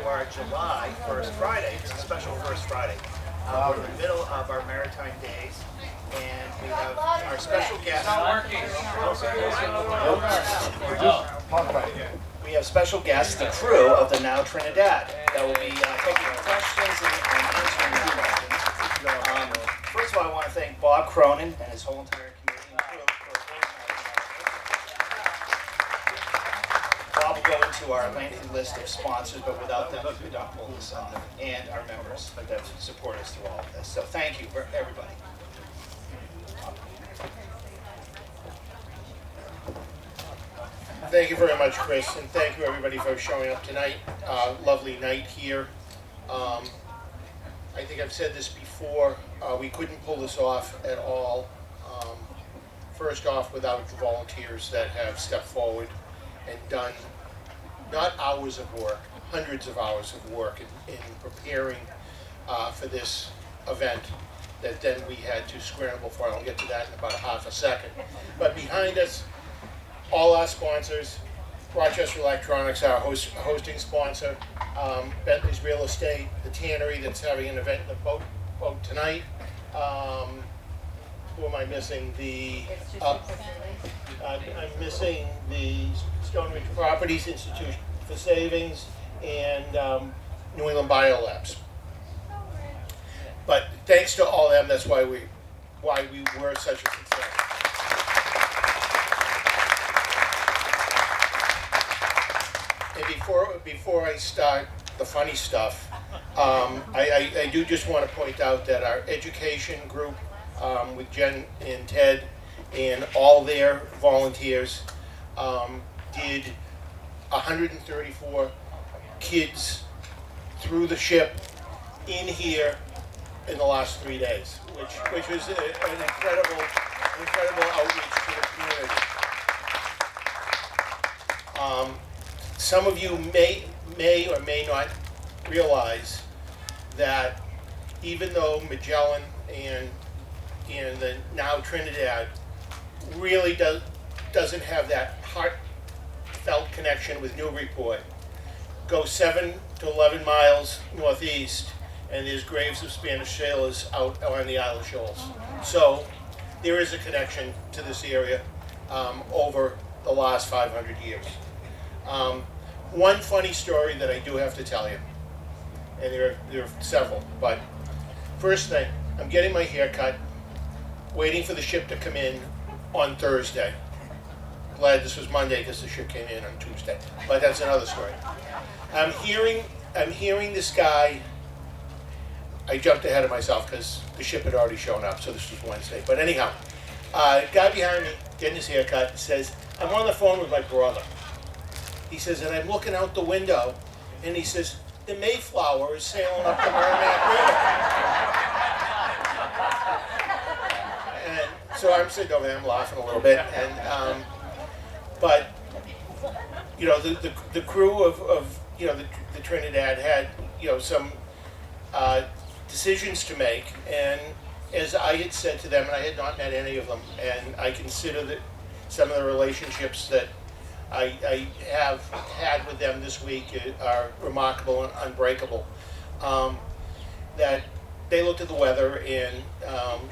our July First Friday. It's a special First Friday. We're in the middle of our Maritime Days, and we have our special guest. We have special guests, the crew of the Now Trinidad, that will be taking questions and answering questions. First of all, I want to thank Bob Cronin and his whole entire community and crew for organizing. Bob will go into our lengthy list of sponsors, but without them, we could not pull this off, and our members that support us through all of this. So thank you for everybody. Thank you very much, Chris, and thank you everybody for showing up tonight. Lovely night here. I think I've said this before, we couldn't pull this off at all. First off, without the volunteers that have stepped forward and done not hours of work, hundreds of hours of work in preparing for this event that then we had to scramble for. I'll get to that in about a half a second. But behind us, all our sponsors, Rochester Electronics, our hosting sponsor, Bentley's Real Estate, the Tannery that's having an event in the boat tonight. Who am I missing? I'm missing the Stone Ridge Properties Institute for Savings and New England Biolabs. But thanks to all them, that's why we were such a success. And before I start the funny stuff, I do just want to point out that our education group with Jen and Ted and all their volunteers did 134 kids through the ship in here in the last 3 days, which was an incredible outreach to the community. Some of you may or may not realize that even though Magellan and the Now Trinidad really doesn't have that heartfelt connection with Newburyport, go 7 to 11 miles northeast, and there's graves of Spanish sailors out on the Isle of Shoals. So there is a connection to this area over the last 500 years. One funny story that I do have to tell you, and there are several, but first thing, I'm getting my hair cut, waiting for the ship to come in on Thursday. Glad this was Monday because the ship came in on Tuesday, but that's another story. I'm hearing this guy. I jumped ahead of myself because the ship had already shown up, so this was Wednesday. But anyhow, guy behind me getting his hair cut says, I'm on the phone with my brother. He says, and I'm looking out the window, and he says, the Mayflower is sailing up the Merrimack River. And so I'm sitting over there, I'm laughing a little bit, and but you know, the crew of you know the Trinidad had some decisions to make, and as I had said to them, and I had not met any of them, and I consider that some of the relationships that I have had with them this week are remarkable and unbreakable. That they looked at the weather, and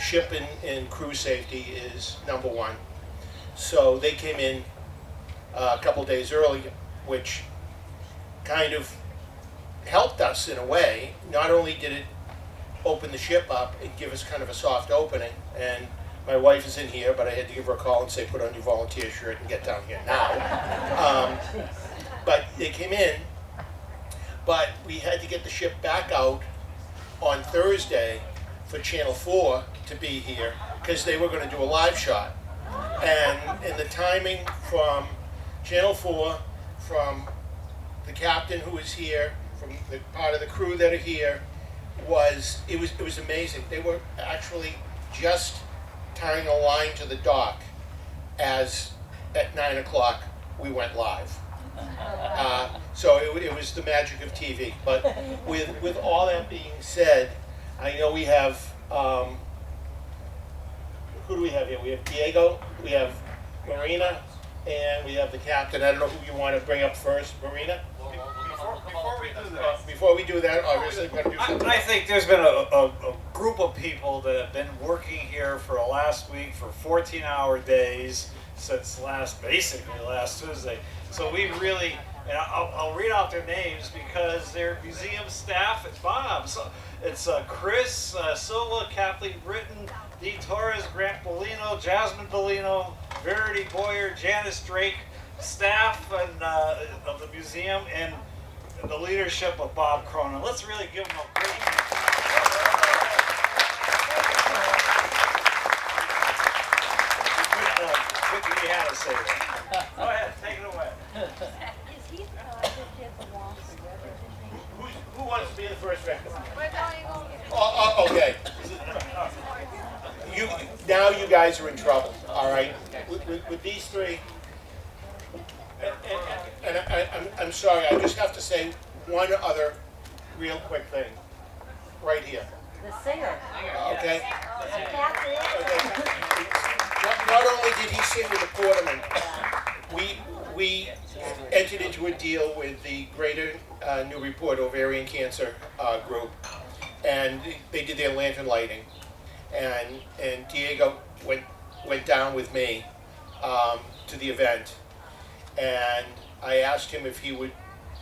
ship and crew safety is number one. So they came in a couple days early, which kind of helped us in a way. Not only did it open the ship up and give us kind of a soft opening, and my wife is in here, but I had to give her a call and say, put on your volunteer shirt and get down here now. But they came in, but we had to get the ship back out on Thursday for Channel 4 to be here because they were going to do a live shot. And the timing from Channel 4, from the captain who is here, from the part of the crew that are here, was amazing. They were actually just tying a line to the dock as at 9 o'clock we went live. So it was the magic of TV. But with all that being said, I know we have, who do we have here? We have Diego, we have Marina, and we have the captain. I don't know who you want to bring up first. Marina? Before Before we do that, obviously, we're going to do something. I think there's been a group of people that have been working here for last week for 14-hour days since basically last Tuesday. So we really, and I'll read out their names because they're museum staff. It's Bob. So it's Chris Silva, Kathleen Britton, Dee Torres, Grant Bellino, Jasmine Bellino, Verity Boyer, Janice Drake, staff and of the museum, and the leadership of Bob Cronin. Let's really give him a great hand. What you had to say there. Go ahead, take it away. Is he just did the walk for representation? Who wants to be the first record? We're going Okay. Now you guys are in trouble, all right? With these three, and I'm sorry, I just have to say one other real quick thing, right here, The singer. okay? Captain. Not only did he sing with the Porterman, we entered into a deal with the Greater Newburyport Ovarian Cancer Group, and they did their lantern lighting, and Diego went down with me to the event, and I asked him if he would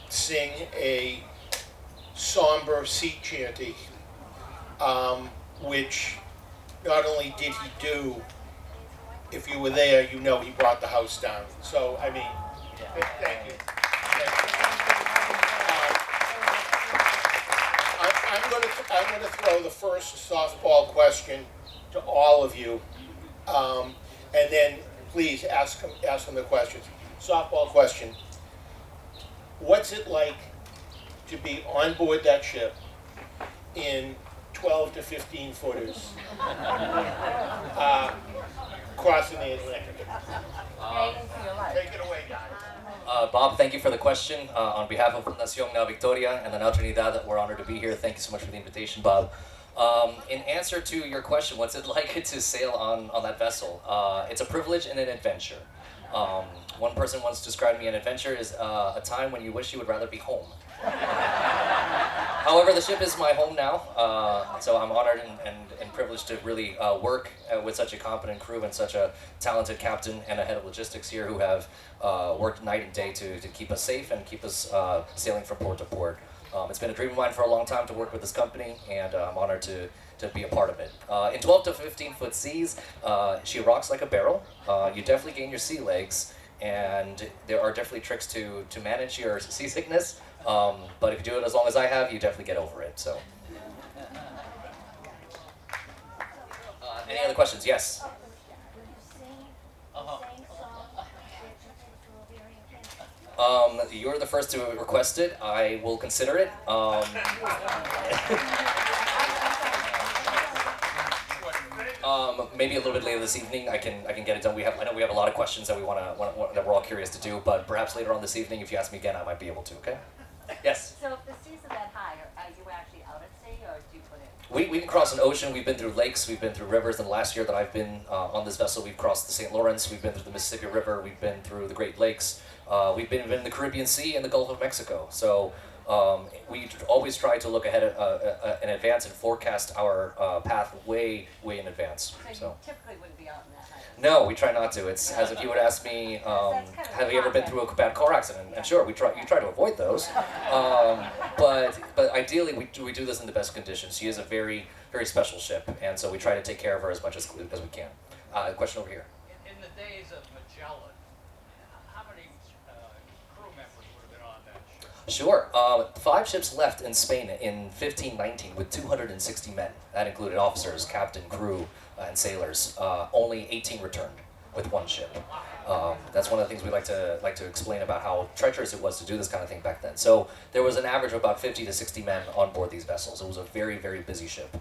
sing a somber sea chanty, which not only did he do, if you were there, you know he brought the house down. So, I mean, thank you. I'm going to throw the first softball question to all of you, and then please ask them the questions. Softball question: what's it like to be on board that ship in 12 to 15 footers crossing the Atlantic? Take it away, guys. Bob, thank you for the question. On behalf of Nación Na Victoria and the Nao Trinidad, we're honored to be here. Thank you so much for the invitation, Bob. In answer to your question, what's it like to sail on that vessel? It's a privilege and an adventure. One person once described me an adventure as a time when you wish you would rather be home. However, the ship is my home now, so I'm honored and privileged to really work with such a competent crew and such a talented captain and a head of logistics here who have worked night and day to keep us safe and keep us sailing from port to port. It's been a dream of mine for a long time to work with this company, and I'm honored to be a part of it. In 12 to 15 foot seas, she rocks like a barrel. You definitely gain your sea legs, and there are definitely tricks to manage your seasickness. But if you do it as long as I have, you definitely get over it. So, any other questions? Yes. You're the first to request it. I will consider it. Maybe a little bit later this evening, I can get it done. I know we have a lot of questions that that we're all curious to do, but perhaps later on this evening, if you ask me again, I might be able to. Okay? Yes. So if the seas are that high, are you actually out at sea, or do you put in? We can cross an ocean. We've been through lakes. We've been through rivers. And last year that I've been on this vessel, we've crossed the St. Lawrence. We've been through the Mississippi River. We've been through the Great Lakes. We've been in the Caribbean Sea and the Gulf of Mexico. So we always try to look ahead in advance and forecast our path way in advance. So you typically wouldn't be out in that high. No, we try not to. It's as if you would ask me, have you ever been through a bad car accident? And sure, you try to avoid those. But ideally, we do this in the best conditions. She is a very special ship, and so we try to take care of her as much as we can. Question over here. In the days of Magellan, how many crew members would have been on that ship? Sure. 5 ships left in Spain in 1519 with 260 men. That included officers, captain, crew, and sailors. Only 18 returned with 1 ship. That's one of the things we like to explain about how treacherous it was to do this kind of thing back then. So there was an average of about 50 to 60 men on board these vessels. It was a very busy ship.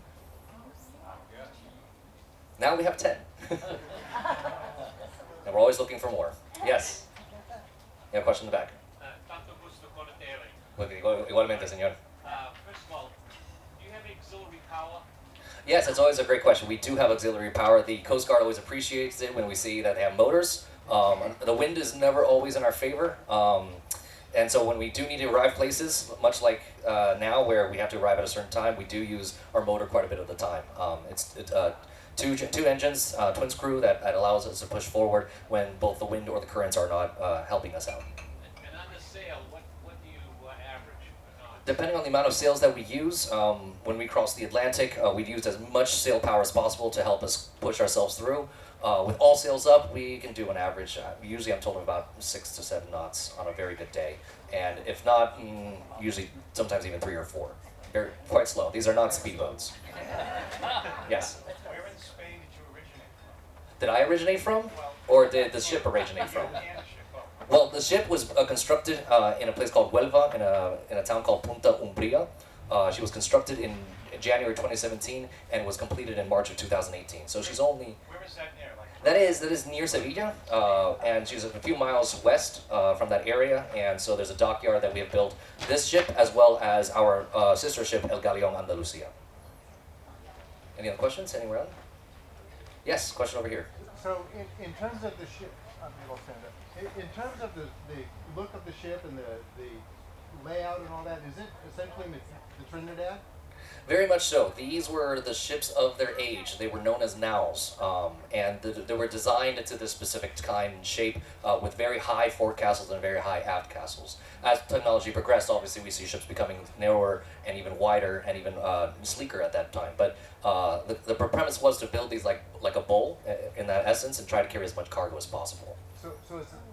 Now we have 10. And we're always looking for more. Yes. You have a question in the back. Tanto gusto conocerle. Igualmente, señor. First of all, do you have auxiliary power? Yes, it's always a great question. We do have auxiliary power. The Coast Guard always appreciates it when we see that they have motors. The wind is never always in our favor. And so when we do need to arrive places, much like now where we have to arrive at a certain time, we do use our motor quite a bit of the time. It's two engines, twin screw that allows us to push forward when both the wind or the currents are not helping us out. And on the sail, what do you average? Depending on the amount of sails that we use, when we cross the Atlantic, we've used as much sail power as possible to help us push ourselves through. With all sails up, we can do an average, usually I'm told about 6 to 7 knots on a very good day. And if not, usually sometimes even 3 or 4. Very, quite slow. These are not speedboats. Yes? Where in Spain did you originate from? Did I originate from? Or did the ship originate from? And the ship, oh. Well, the ship was constructed in a place called Huelva, in a town called Punta Umbria. She was constructed in January 2017 and was completed in March of 2018. So she's only... Where is that near? Like, That is near Sevilla, and she's a few miles west from that area, and so there's a dockyard that we have built this ship as well as our sister ship El Galeon Andalusia. Any other questions? Anywhere else? Yes, question over here. So in terms of the ship, maybe I'll stand up. In terms of the look of the ship and the layout and all that, is it essentially the Trinidad? Very much so. These were the ships of their age. They were known as naus, and they were designed into this specific kind and shape with very high forecastles and very high aft castles. As technology progressed, obviously we see ships becoming narrower and even wider and even sleeker at that time. But the premise was to build these like a bowl in that essence and try to carry as much cargo as possible. So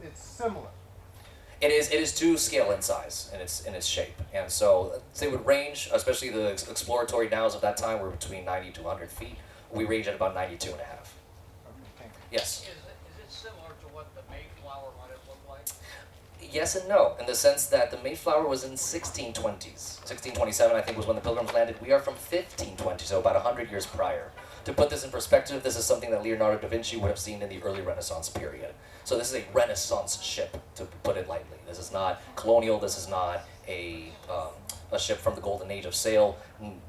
it's similar. It is to scale in size in its shape, and so they would range, especially the exploratory naus of that time were between 90 to 100 feet. We range at about 92 and a half. Okay. Yes. is it similar to what the Mayflower might have looked like? Yes and no, in the sense that the Mayflower was in 1620s. 1627, I think, was when the Pilgrims landed. We are from 1520, so about 100 years prior. To put this in perspective, this is something that Leonardo da Vinci would have seen in the early Renaissance period. So this is a Renaissance ship, to put it lightly. This is not colonial. This is not a ship from the golden age of sail.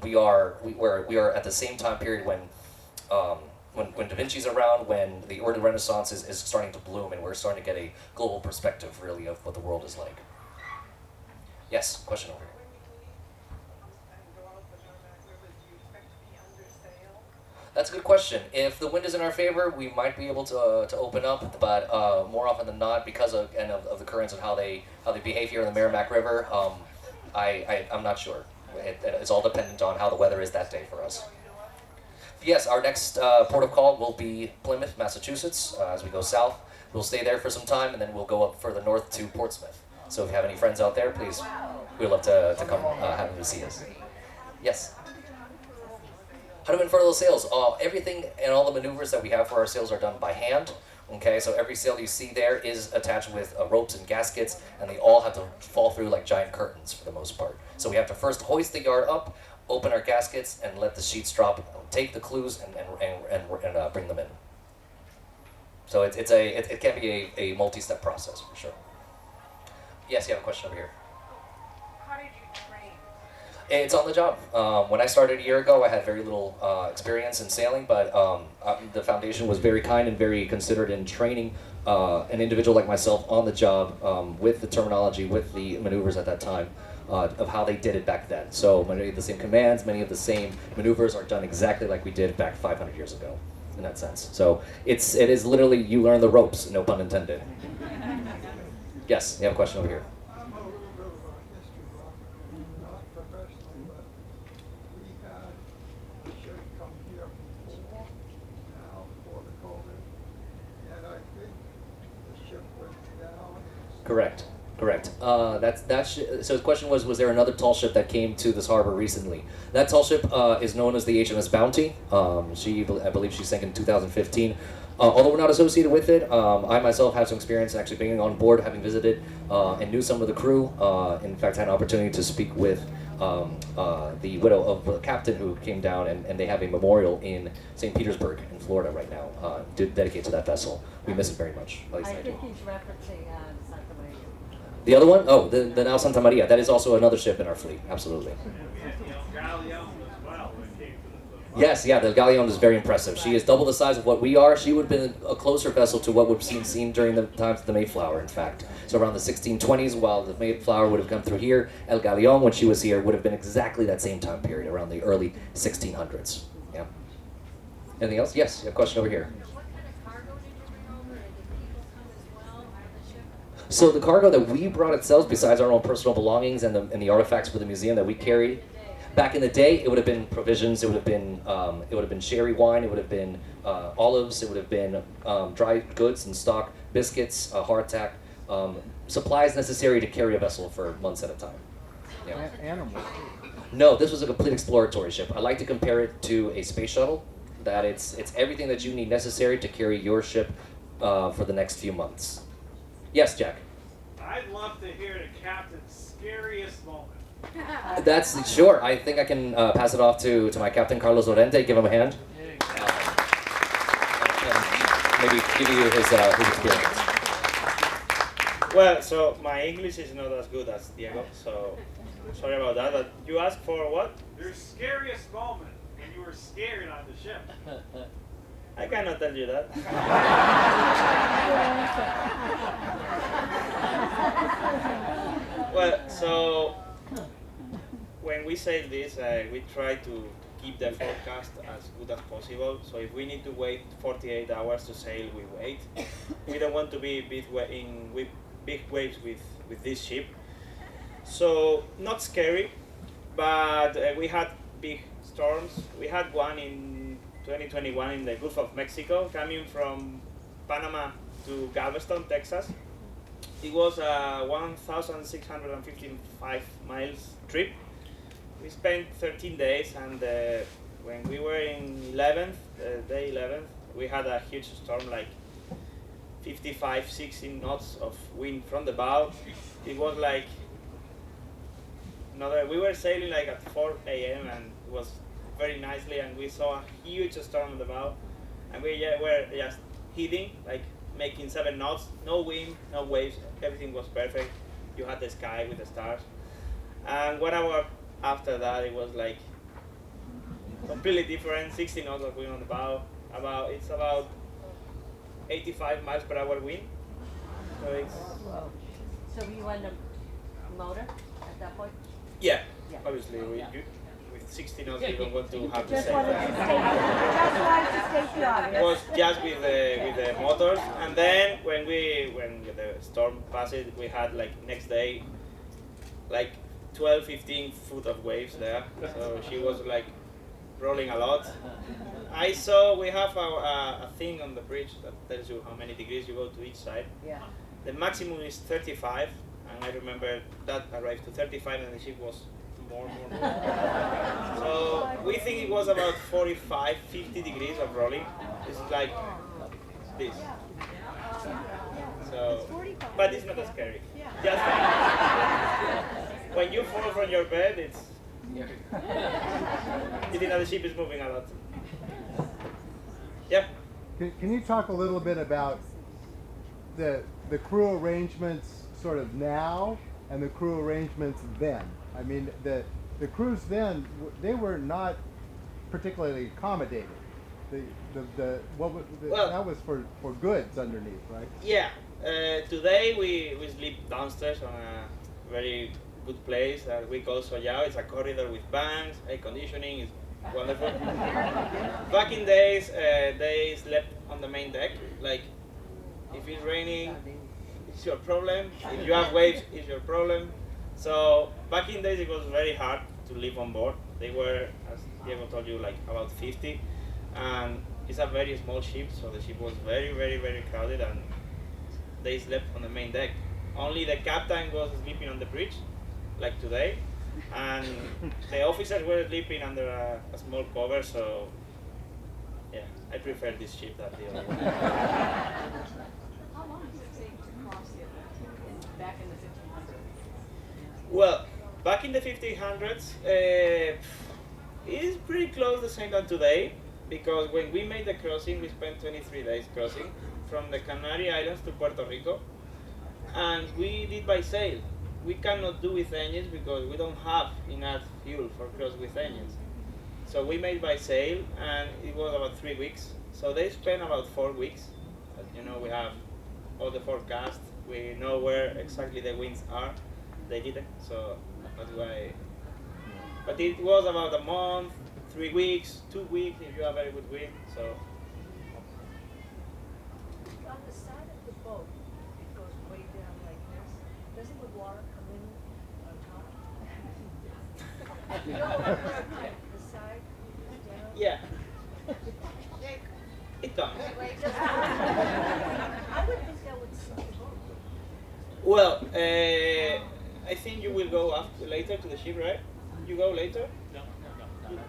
We are at the same time period when Da Vinci's around, when the early Renaissance is starting to bloom, and we're starting to get a global perspective, really, of what the world is like. Yes, question over here. That's a good question. If the wind is in our favor, we might be able to open up, but more often than not, because of the currents and how they behave here in the Merrimack River, I'm not sure. It's all dependent on how the weather is that day for us. Yes, our next port of call will be Plymouth, Massachusetts. As we go south, we'll stay there for some time, and then we'll go up further north to Portsmouth. So if you have any friends out there, please, we'd love to come have them to see us. Yes. How to unfurl those sails? Everything and all the maneuvers that we have for our sails are done by hand. Okay, so every sail you see there is attached with ropes and gaskets, and they all have to fall through like giant curtains for the most part. So we have to first hoist the yard up, open our gaskets, and let the sheets drop, take the clews, and bring them in. So it can be a multi-step process for sure. Yes, you have a question over here. How did you train? It's on the job. When I started a year ago, I had very little experience in sailing, but the foundation was very kind and very considerate in training an individual like myself on the job with the terminology, with the maneuvers at that time, of how they did it back then. So many of the same commands, many of the same maneuvers are done exactly like we did back 500 years ago, in that sense. So it is literally, you learn the ropes, no pun intended. Yes, you have a question over here. Correct. So the question was there another tall ship that came to this harbor recently? That tall ship is known as the HMS Bounty. I believe she sank in 2015. Although we're not associated with it, I myself have some experience actually being on board, having visited and knew some of the crew. In fact, I had an opportunity to speak with the widow of the captain who came down, and they have a memorial in St. Petersburg in Florida right now, dedicated to that vessel. We miss it very much. At least I do. think he's referencing Santa Maria. The other one? Oh, the now Santa Maria. That is also another ship in our fleet. Absolutely. Yes, yeah, the galleon is very impressive. She is double the size of what we are. She would have been a closer vessel to what we've seen during the times of the Mayflower, in fact. So around the 1620s, while the Mayflower would have come through here, El Galeon, when she was here, would have been exactly that same time period, around the early 1600s. Yeah. Anything else? Yes, a question over here. What kind of cargo did you bring over, and did people come as well on the ship? So the cargo that we brought itself, besides our own personal belongings and the artifacts for the museum that we carried, back in the day, it would have been provisions. It would have been sherry wine. It would have been olives. It would have been dry goods and stock, biscuits, hardtack, supplies necessary to carry a vessel for months at a time. Yeah. Animals. No, this was a complete exploratory ship. I like to compare it to a space shuttle. That it's everything that you need necessary to carry your ship for the next few months. Yes, Jack. I'd love to hear the captain's scariest moment. That's sure. I think I can pass it off to my captain, Carlos Lorente. Give him a hand. And maybe give you his experience. Well, so my English is not as good as Diego, so sorry about that. But you asked for what? Your scariest moment when you were scared on the ship. I cannot tell you that. Well, so when we say this, we try to keep the forecast as good as possible. So if we need to wait 48 hours to sail, we wait. We don't want to be with big waves with this ship. So not scary, but we had big storms. We had one in 2021 in the Gulf of Mexico, coming from Panama to Galveston, Texas. It was a 1,655 miles trip. We spent 13 days, and when we were in day 11th, we had a huge storm, like 55, 60 knots of wind from the bow. It was like we were sailing like at 4 a.m. and it was very nicely, and we saw a huge storm on the bow, and we were just hitting, like making 7 knots, no wind, no waves, everything was perfect. You had the sky with the stars, and 1 hour after that, it was like completely different. 60 knots of wind on the bow. It's about 85 miles per hour wind. So it's So were you on the motor at that point? yeah. Yeah. Obviously, with 60 knots, you don't want to have the Just same. wanted to state, just wanted to state the It obvious. was just with the motors, and then when the storm passed, we had like next day, like 12, 15 foot of waves there. So she was like rolling a lot. I saw we have a thing on the bridge that tells you how many degrees you go to each side. Yeah. The maximum is 35, and I remember that arrived to 35, and the ship was more. So we think it was about 45, 50 degrees of rolling. It's like this. So, but it's not as scary. Just when you fall from your bed, it's you think that the ship is moving a lot. Yeah. Can you talk a little bit about the crew arrangements sort of now and the crew arrangements then? I mean, the crews then, they were not particularly accommodated. That was for goods underneath, right? Yeah. Today we sleep downstairs on a very good place that we call Soyao. It's a corridor with banks, air conditioning. It's wonderful. Back in days, they slept on the main deck. Like, if it's raining, it's your problem. If you have waves, it's your problem. So back in days, it was very hard to live on board. They were, as Diego told you, like about 50, and it's a very small ship, so the ship was very, very, very crowded, and they slept on the main deck. Only the captain was sleeping on the bridge, like today, and the officers were sleeping under a small cover. So yeah, I prefer this ship than the other one. How long does it take to cross the Atlantic back in the 1500s? Well, back in the 1500s, it is pretty close the same than today, because when we made the crossing, we spent 23 days crossing from the Canary Islands to Puerto Rico, and we did by sail. We cannot do with engines because we don't have enough fuel for cross with engines. So we made by sail, and it was about 3 weeks. So they spent about 4 weeks. As you know, we have all the forecast. We know where exactly the winds are. They didn't, so that's why. But it was about a month, 3 weeks, 2 weeks if you have very good wind. So On the side of the boat, it goes way down like this. Doesn't the water come in on top? You know, the side is down. yeah, it comes. I would think that would sink the boat. Well, I think you will go after, later to the ship, right? You go later? No.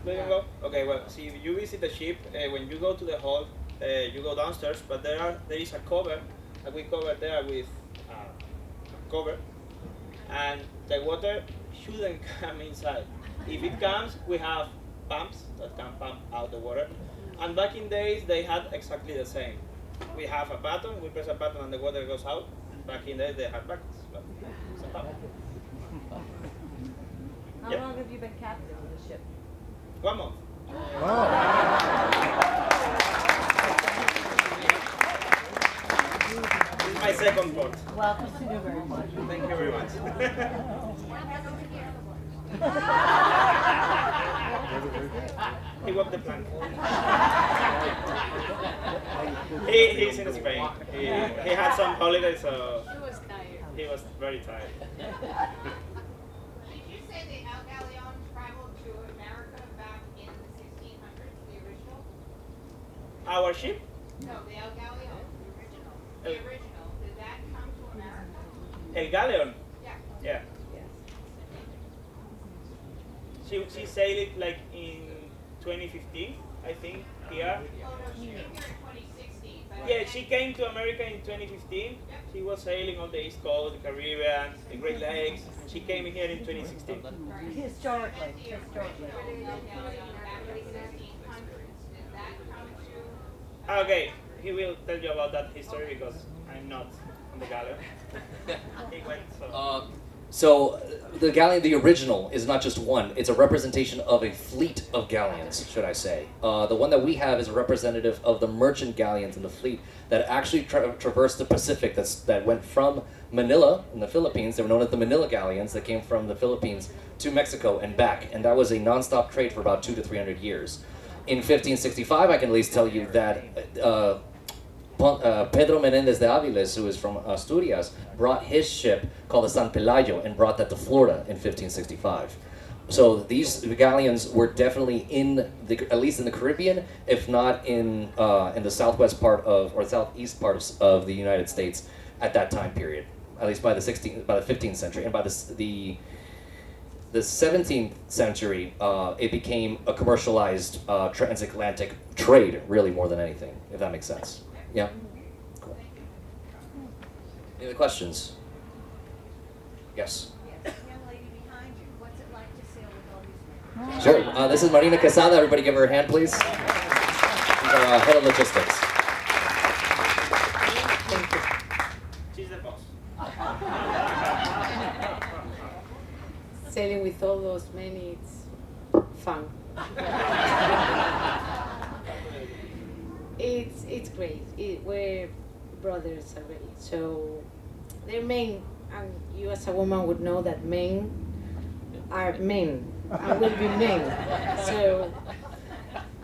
There you go. Okay, well, see, if you visit the ship, when you go to the hold, you go downstairs, but there is a cover, and we cover there with a cover, and the water shouldn't come inside. If it comes, we have pumps that can pump out the water, and back in days, they had exactly the same. We have a button, we press a button and the water goes out. Back in days, they had buckets, but it's a pump. How Yep. long have you been captain of the ship? 1 month. Wow. This is my second port. Welcome to Newburyport. Thank you very much. He walked the plank. He's in Spain. He had some holiday, so he was very tired. Did you say the El Galeon traveled to America back in the 1600s, the original? Our ship? No, the El Galeon, the original. The El- original, did that come to America? El Galeon? Yeah. Yeah. She sailed it like in 2015, I think, here. Oh, no, she came here in 2016. But Yeah, she came to America in 2015. She was sailing on the East Coast, the Caribbean, the Great Lakes, and she came here in 2016. Historically. The original El Galeon back in the 1600s, did that come to? Okay, he will tell you about that history because I'm not on the galleon. He went, so. So the galleon, the original, is not just one. It's a representation of a fleet of galleons, should I say. The one that we have is a representative of the merchant galleons in the fleet that actually traversed the Pacific. That went from Manila in the Philippines. They were known as the Manila galleons that came from the Philippines to Mexico and back. And that was a non-stop trade for about 200 to 300 years. In 1565, I can at least tell you that Pedro Menendez de Aviles, who is from Asturias, brought his ship called the San Pelayo and brought that to Florida in 1565. So these galleons were definitely at least in the Caribbean, if not in the southwest part or southeast part of the United States at that time period, at least by the 15th century, and by the 17th century, it became a commercialized transatlantic trade, really more than anything, if that makes sense. Yeah. Cool. Any other questions? Yes. Yes, young lady behind you, what's it like to sail with all these men? Sure. This is Marina Quesada. Everybody give her a hand, please. She's our head of logistics. She's the boss. Sailing with all those men, it's fun. It's great. We're brothers already, so they're men, and you as a woman would know that men are men and will be men. So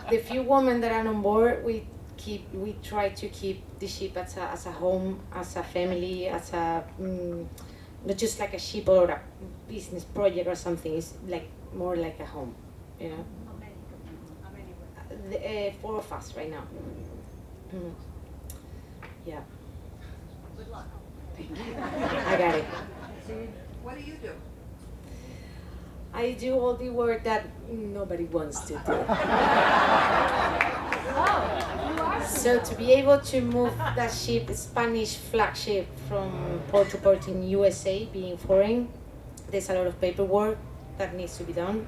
the few women that are on board, we try to keep the ship as a home, as a family, as a not just like a ship or a business project or something. It's like more like a home, you know. How many women? 4 of us right now. Yeah. Good luck. I got it. What do you do? I do all the work that nobody wants to do. So to be able to move that ship, Spanish flagship, from port to port in USA, being foreign, there's a lot of paperwork that needs to be done.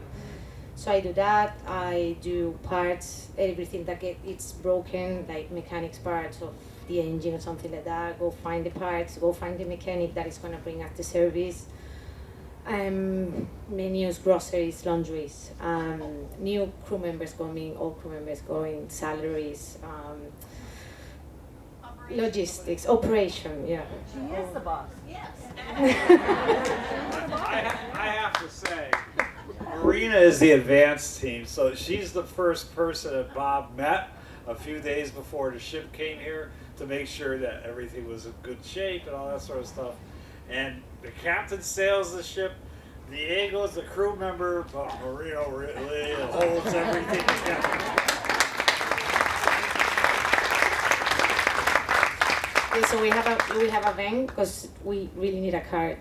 So I do that. I do parts, everything that it's broken, like mechanics parts of the engine or something like that. Go find the parts, go find the mechanic that is going to bring us the service. Menus, groceries, laundries, new crew members coming, old crew members going, salaries, logistics, operation, yeah. She is the boss. I have to say, Marina is the advanced team, so she's the first person that Bob met a few days before the ship came here to make sure that everything was in good shape and all that sort of stuff. And the captain sails the ship, Diego's the crew member, but Marina really holds everything together. Okay, so we have a van because we really need a car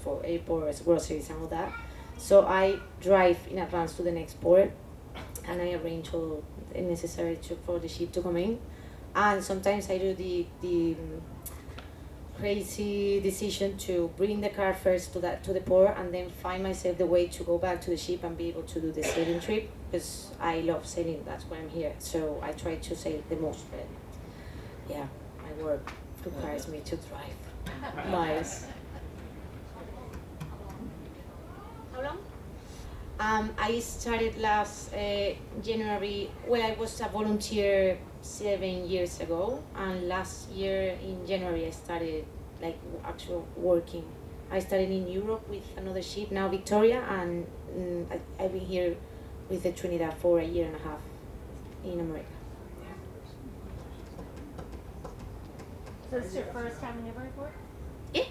for airports, groceries, and all that. So I drive in advance to the next port, and I arrange all the necessary for the ship to come in. And sometimes I do the crazy decision to bring the car first to the port, and then find myself the way to go back to the ship and be able to do the sailing trip, because I love sailing. That's why I'm here. So I try to sail the most. But yeah, my work requires me to drive miles. How long? I started last January. Well, I was a volunteer 7 years ago, and last year in January I started actual working. I started in Europe with another ship, now Victoria, and I've been here with the Trinidad for a year and a half in America. So this is your first time in Newburyport? Yeah.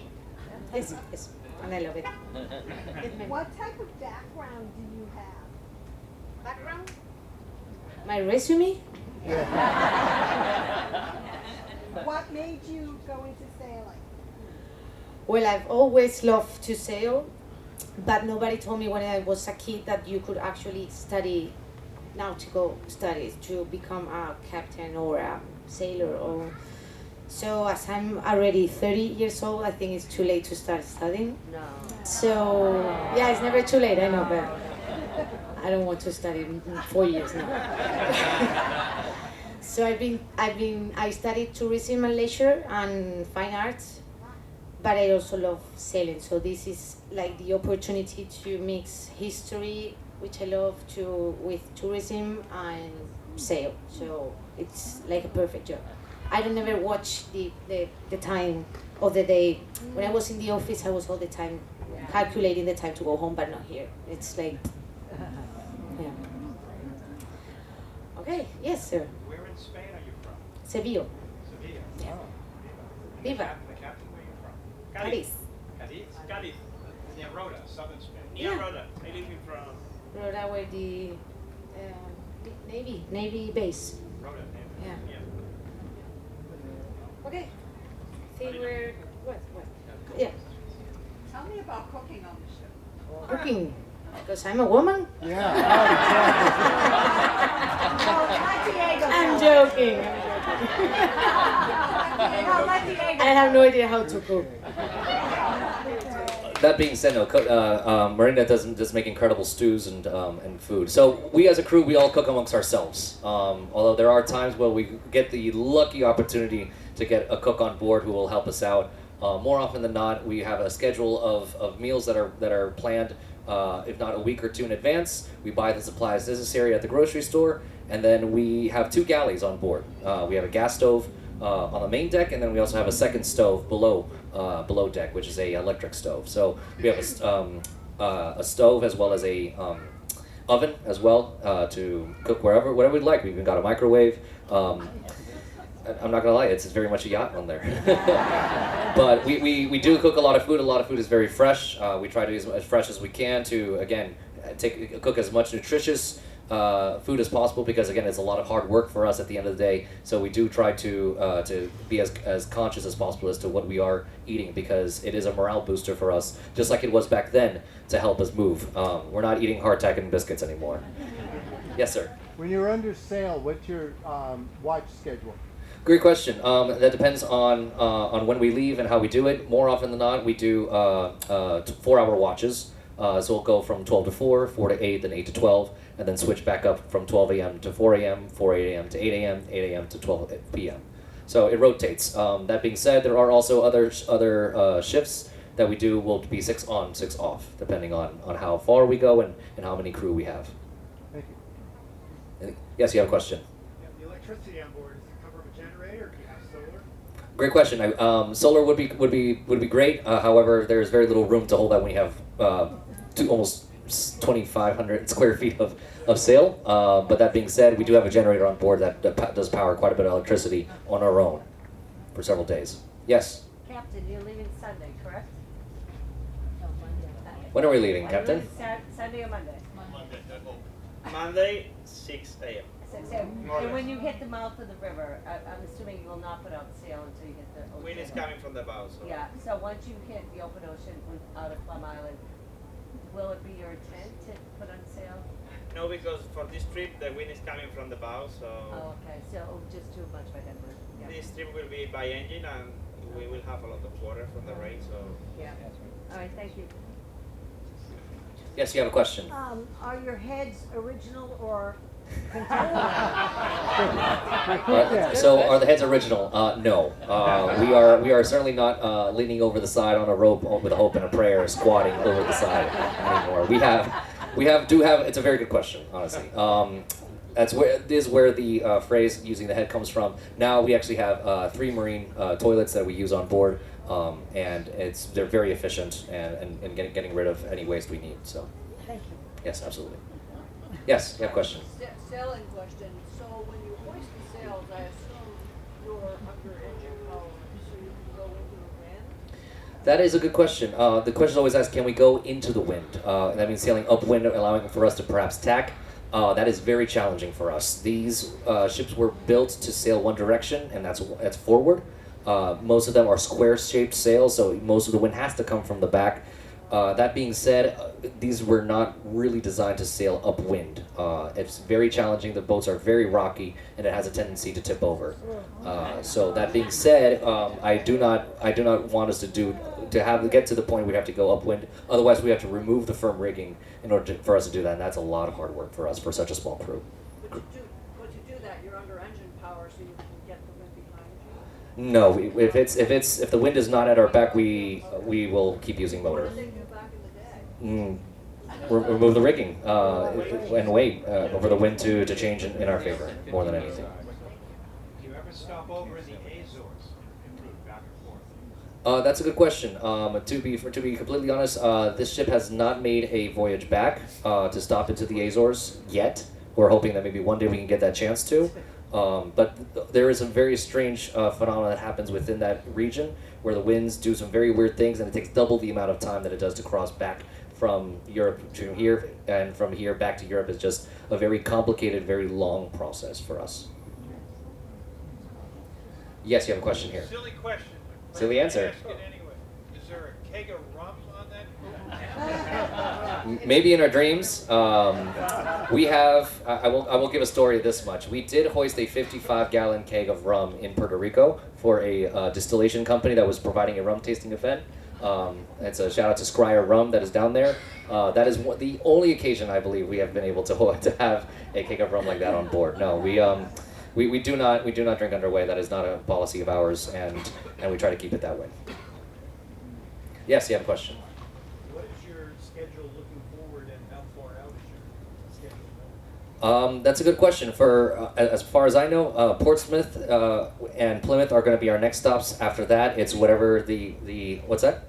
Yes, yes, and I love it. What type of background do you have? Background? My resume? What made you go into sailing? Well, I've always loved to sail, but nobody told me when I was a kid that you could actually study nautical studies to become a captain or a sailor. So as I'm already 30 years old, I think it's too late to start studying. No. So yeah, it's never too late, I know, but I don't want to study in 4 years now. So I studied tourism and leisure and fine arts, but I also love sailing. So this is like the opportunity to mix history, which I love, with tourism and sail. So it's like a perfect job. I don't ever watch the time of the day. When I was in the office, I was all the time calculating the time to go home, but not here. It's like, yeah. Okay, yes, sir. Where in Spain are you from? Seville. Sevilla. Yeah. Oh. Viva. The captain, where are you from? Cadiz. Cadiz? Cadiz. Near Rota, southern Spain. Near Yeah. Rhoda. I live in front. Rhoda, where the Navy base. Rota, Yeah. yeah. Okay. See where, what? Yeah. Tell me about cooking on the ship. Cooking. Because I'm a woman? Yeah. I'm joking. I have no idea how to cook. That being said, no, Marina does make incredible stews and food. So we as a crew, we all cook amongst ourselves. Although there are times where we get the lucky opportunity to get a cook on board who will help us out. More often than not, we have a schedule of meals that are planned, if not a week or two in advance. We buy the supplies necessary at the grocery store, and then we have 2 galleys on board. We have a gas stove on the main deck, and then we also have a second stove below deck, which is a electric stove. So we have a stove as well as a oven as well to cook whatever we'd like. We've even got a microwave. I'm not gonna lie, it's very much a yacht on there. But we do cook a lot of food. A lot of food is very fresh. We try to be as fresh as we can to, again, cook as much nutritious food as possible, because again, it's a lot of hard work for us at the end of the day. So we do try to be as conscious as possible as to what we are eating, because it is a morale booster for us, just like it was back then, to help us move. We're not eating hardtack and biscuits anymore. Yes, sir. When you're under sail, what's your watch schedule? Great question. That depends on when we leave and how we do it. More often than not, we do 4-hour watches. So we'll go from 12 to 4, 4 to 8, then 8 to 12, and then switch back up from 12 a.m. to 4 a.m., 4 a.m. to 8 a.m., 8 a.m. to 12 p.m. So it rotates. That being said, there are also other shifts that we do will be 6 on, 6 off, depending on how far we go and how many crew we have. Thank you. Yes, you have a question? Yeah, the electricity on board, is it covered with a generator, or do you have solar? Great question. Solar would be great. However, there's very little room to hold that when you have almost 2,500 square feet of sail. But that being said, we do have a generator on board that does power quite a bit of electricity on our own for several days. Yes. Captain, you're leaving Sunday, correct? When are we leaving, Are you Captain? leaving Sunday or Monday? Monday, 6 a.m. And when you hit the mouth of the river, I'm assuming you will not put out sail until you hit the ocean. Wind is coming from the bow, so. Yeah, so once you hit the open ocean out of Plum Island, will it be your intent to put on sail? No, because for this trip the wind is coming from the bow, so. Oh, okay, so just too much of a headwind. Yeah. This trip will be by engine, and we will have a lot of water from the rain, so. Yeah. All right, thank you. Yes, you have a question. Are your heads original or So are the heads original? No. We are certainly not leaning over the side on a rope with a hope and a prayer, squatting over the side anymore. We have. It's a very good question, honestly. This is where the phrase "using the head" comes from. Now we actually have 3 marine toilets that we use on board, and they're very efficient and getting rid of any waste we need. So. Thank you. Yes, absolutely. Yes, you have a question. Sailing question. So when you hoist the sails, I assume you're under engine power, so you can go into the wind? That is a good question. The question is always asked, can we go into the wind? That means sailing upwind, allowing for us to perhaps tack. That is very challenging for us. These ships were built to sail one direction, and that's forward. Most of them are square-shaped sails, so most of the wind has to come from the back. That being said, these were not really designed to sail upwind. It's very challenging. The boats are very rocky, and it has a tendency to tip over. So that being said, I do not want us to get to the point we have to go upwind. Otherwise, we have to remove the firm rigging in order for us to do that, and that's a lot of hard work for us for such a small crew. But you do that, you're under engine power, so you can get the wind behind you? No, if the wind is not at our back, we will keep using motor. What did they do back in the day? Remove the rigging and wait for the wind to change in our favor more than anything. Do you ever stop over in the Azores and move back and forth? That's a good question. To be completely honest, this ship has not made a voyage back to stop into the Azores yet. We're hoping that maybe one day we can get that chance to. But there is a very strange phenomenon that happens within that region where the winds do some very weird things, and it takes double the amount of time that it does to cross back from Europe to here, and from here back to Europe is just a very complicated, very long process for us. Yes, you have a question here. Silly question. Silly answer. Ask it anyway. Is there a keg of rum on that? Maybe in our dreams. We have. I will give a story this much. We did hoist a 55-gallon keg of rum in Puerto Rico for a distillation company that was providing a rum tasting event. It's a shout out to Scryer Rum that is down there. That is the only occasion I believe we have been able to have a keg of rum like that on board. No, we do not drink underway. That is not a policy of ours, and we try to keep it that way. Yes, you have a question. What is your schedule looking forward, and how far out is your schedule? That's a good question. For as far as I know, Portsmouth and Plymouth are going to be our next stops. After that, it's whatever the what's that?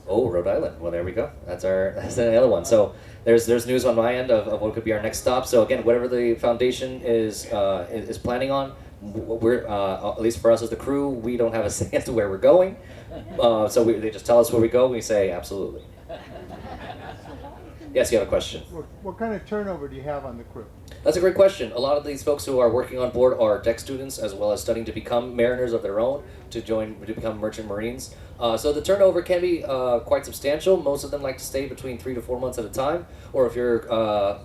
Rhode Island. Well, there we go. That's the other one. So there's news on my end of what could be our next stop. So again, whatever the foundation is planning on, we're at least for us as the crew, we don't have a say as to where we're going. So they just tell us where we go. We say absolutely. Yes, you have a question. What kind of turnover do you have on the crew? That's a great question. A lot of these folks who are working on board are deck students as well as studying to become mariners of their own, to become merchant marines. So the turnover can be quite substantial. Most of them like to stay between 3 to 4 months at a time. Or if you're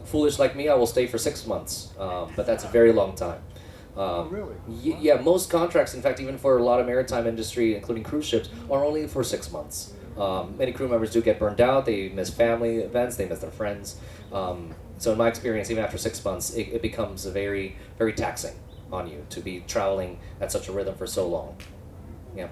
foolish like me, I will stay for 6 months. But that's a very long time. Really? Yeah, most contracts, in fact, even for a lot of maritime industry, including cruise ships, are only for 6 months. Many crew members do get burned out. They miss family events. They miss their friends. So in my experience, even after 6 months, it becomes very, very taxing on you to be traveling at such a rhythm for so long. Yeah.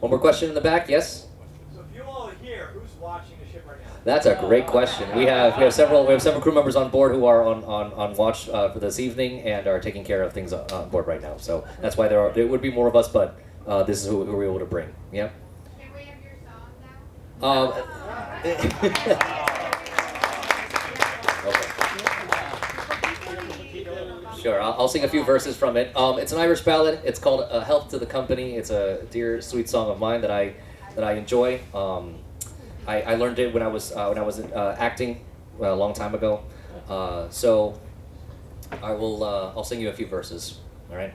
One more question in the back, yes? So if you all are here, who's watching the ship right now? That's a great question. We have several crew members on board who are on watch for this evening and are taking care of things on board right now. So that's why there would be more of us, but this is who we're able to bring. Yeah. Can we have your song now? Okay. Sure, I'll sing a few verses from it. It's an Irish ballad. It's called "Health to the Company." It's a dear, sweet song of mine that I enjoy. I learned it when I was acting a long time ago. So I'll sing you a few verses. All right.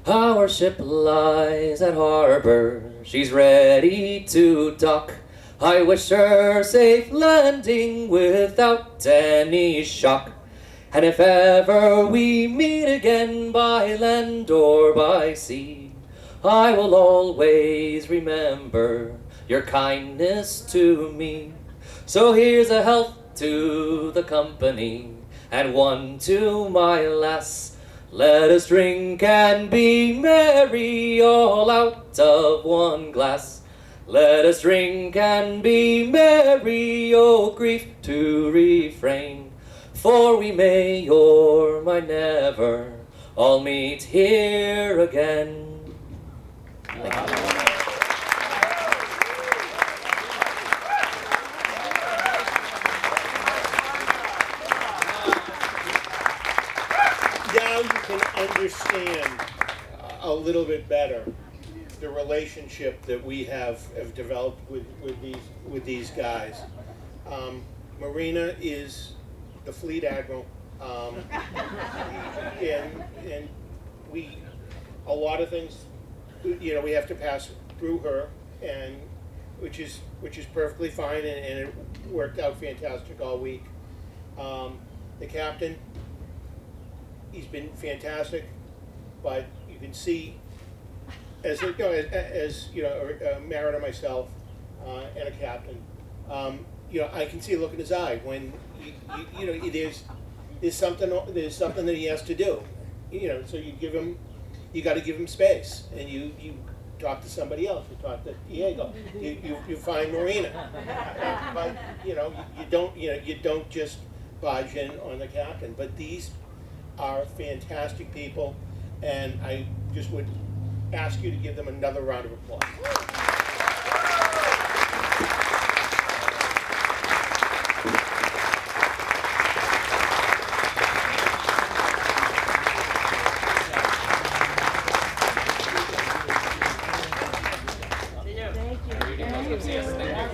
Our ship lies at harbor. She's ready to dock. I wish her safe landing without any shock. And if ever we meet again by land or by sea, I will always remember your kindness to me. So here's a health to the company, and one to my lass. Let us drink and be merry, all out of one glass. Let us drink and be merry, oh grief to refrain. For we may or might never all meet here again. Thank you. Now you can understand a little bit better the relationship that we have developed with these guys. Marina is the fleet admiral, and we a lot of things, we have to pass through her, and which is perfectly fine, and it worked out fantastic all week. The captain, he's been fantastic, but you can see, as Merritt and myself, and a captain, I can see a look in his eye when there's something that he has to do, so you got to give him space, and you talk to somebody else. You talk to Diego. You find Marina, but you don't just barge in on the captain. But these are fantastic people, and I just would ask you to give them another round of applause. Thank you.